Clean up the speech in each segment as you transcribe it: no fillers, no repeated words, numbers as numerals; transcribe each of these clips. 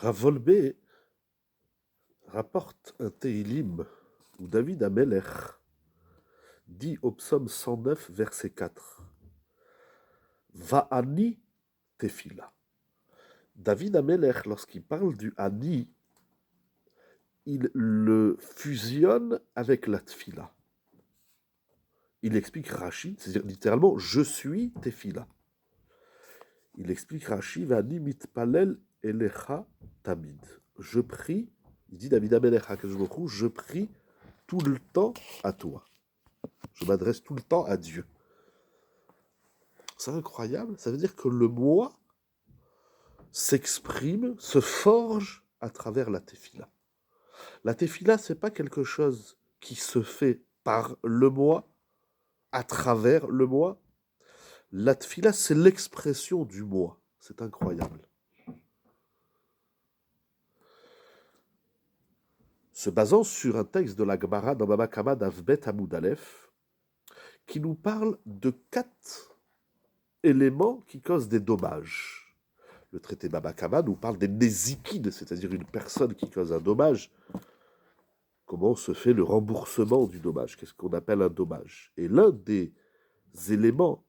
Ravolbe rapporte un Teilim où David Amelech dit au psaume 109, verset 4, Va'ani tefila. David Amelech, lorsqu'il parle du Ani, il le fusionne avec la tefila. Il explique Rashi, c'est-à-dire littéralement, je suis tefila. Il explique Rashi, Va'ani mitpalel elecha tamid. Je prie, il dit David Amelech HaKadosh Baruch Hu, je prie tout le temps à toi. Je m'adresse tout le temps à Dieu. C'est incroyable, ça veut dire que le moi s'exprime, se forge à travers la tefila. La tefila, c'est pas quelque chose qui se fait par le moi, à travers le moi. La tefila, c'est l'expression du moi. C'est incroyable. Se basant sur un texte de la Gemara dans Baba Kama d'Avbet Hamoud Aleph, qui nous parle de 4 éléments qui causent des dommages. Le traité Baba Kama nous parle des nézikides, c'est-à-dire une personne qui cause un dommage. Comment se fait le remboursement du dommage? Qu'est-ce qu'on appelle un dommage? Et l'un des éléments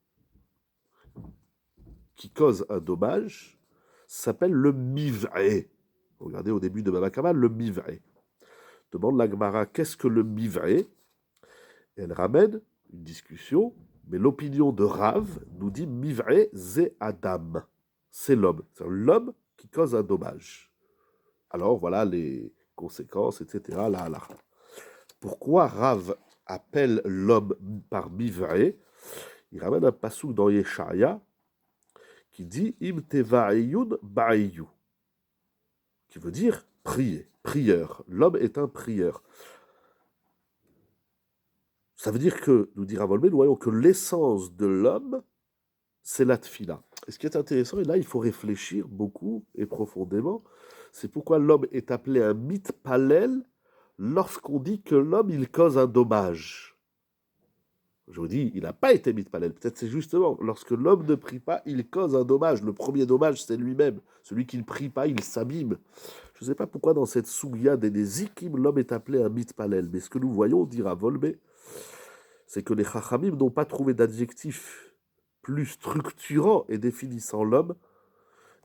qui cause un dommage s'appelle le miv'e. Regardez au début de Baba Kama, le miv'e. Demande la Gemara, qu'est-ce que le miv'e? Elle ramène une discussion, mais l'opinion de Rav nous dit miv'e ze Adam. C'est l'homme. C'est l'homme qui cause un dommage. Alors voilà les conséquences, etc. Là. Pourquoi Rav appelle l'homme par miv'e? Il ramène un passouk dans Yeshaya qui dit Im teva'eyun ba'eyu, qui veut dire prier, prieur. L'homme est un prieur. Ça veut dire que, nous dit Rav Wolbe, nous voyons que l'essence de l'homme, c'est la tfila. Et ce qui est intéressant, et là il faut réfléchir beaucoup et profondément, c'est pourquoi l'homme est appelé un mitpalel lorsqu'on dit que l'homme il cause un dommage. Je vous dis, il n'a pas été mitpalel. Peut-être c'est justement lorsque l'homme ne prie pas, il cause un dommage. Le premier dommage, c'est lui-même. Celui qui ne prie pas, il s'abîme. Je ne sais pas pourquoi dans cette sougia des zikim, l'homme est appelé un mitpalel. Mais ce que nous voyons dire à Volbe, c'est que les chachamim n'ont pas trouvé d'adjectif plus structurant et définissant l'homme,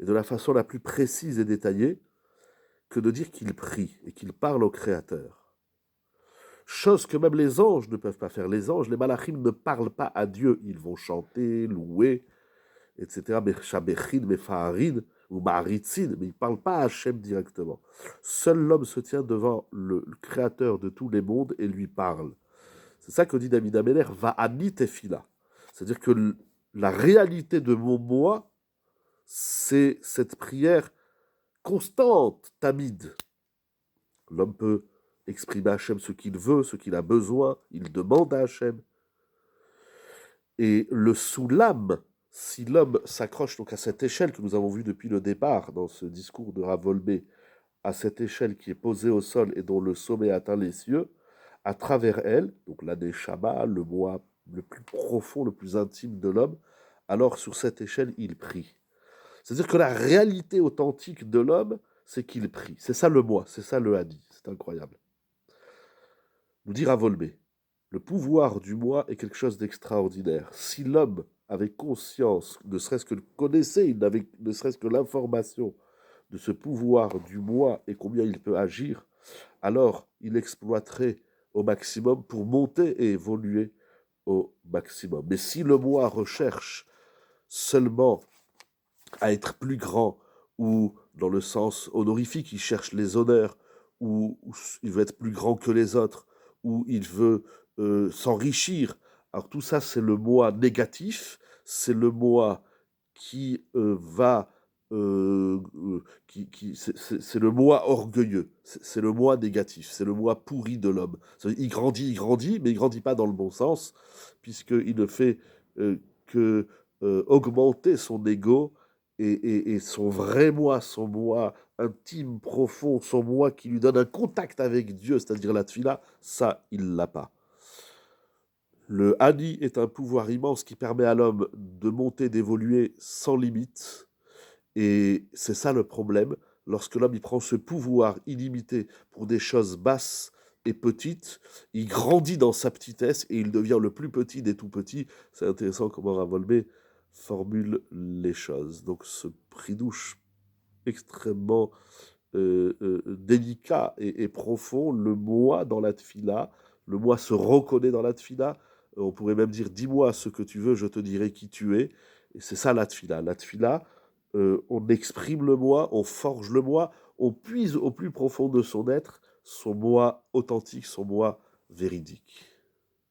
et de la façon la plus précise et détaillée, que de dire qu'il prie et qu'il parle au Créateur. Chose que même les anges ne peuvent pas faire. Les anges, les malachim ne parlent pas à Dieu. Ils vont chanter, louer, etc. Meshabechin, mefaharin ou maharitzin, mais ils ne parlent pas à Hachem directement. Seul l'homme se tient devant le Créateur de tous les mondes et lui parle. C'est ça que dit David Ameler, va'ani tefila. C'est-à-dire que la réalité de mon moi, c'est cette prière constante, tamide. L'homme peut exprimer à Hachem ce qu'il veut, ce qu'il a besoin, il demande à Hachem. Et le soulam, si l'homme s'accroche donc à cette échelle que nous avons vue depuis le départ dans ce discours de Rav Wolbe, à cette échelle qui est posée au sol et dont le sommet atteint les cieux, à travers elle, donc la neshama, le moi le plus profond, le plus intime de l'homme, alors sur cette échelle, il prie. C'est-à-dire que la réalité authentique de l'homme, c'est qu'il prie. C'est ça le moi, c'est ça le hadi. C'est incroyable. Nous dire à Volbé, le pouvoir du moi est quelque chose d'extraordinaire. Si l'homme avait conscience, ne serait-ce que le connaissait, il n'avait ne serait-ce que l'information de ce pouvoir du moi et combien il peut agir, alors il exploiterait au maximum pour monter et évoluer au maximum. Mais si le moi recherche seulement à être plus grand, ou dans le sens honorifique, il cherche les honneurs, ou il veut être plus grand que les autres, ou il veut s'enrichir. Alors tout ça, c'est le moi négatif, c'est le moi qui va... c'est le moi orgueilleux, c'est le moi négatif, c'est le moi pourri de l'homme. Il grandit, mais il grandit pas dans le bon sens, puisqu'il ne fait que augmenter son ego et son vrai moi, son moi intime, profond, son moi qui lui donne un contact avec Dieu, c'est-à-dire la tfila, ça, il l'a pas. Le Hani est un pouvoir immense qui permet à l'homme de monter, d'évoluer sans limite. Et c'est ça le problème, lorsque l'homme il prend ce pouvoir illimité pour des choses basses et petites, il grandit dans sa petitesse et il devient le plus petit des tout petits. C'est intéressant comment Ravolmé formule les choses. Donc ce prix-douche extrêmement délicat et profond, le moi dans la tfila, le moi se reconnaît dans la tfila. On pourrait même dire, dis-moi ce que tu veux, je te dirai qui tu es. Et c'est ça la tfila. La tfila, on exprime le moi, on forge le moi, on puise au plus profond de son être son moi authentique, son moi véridique.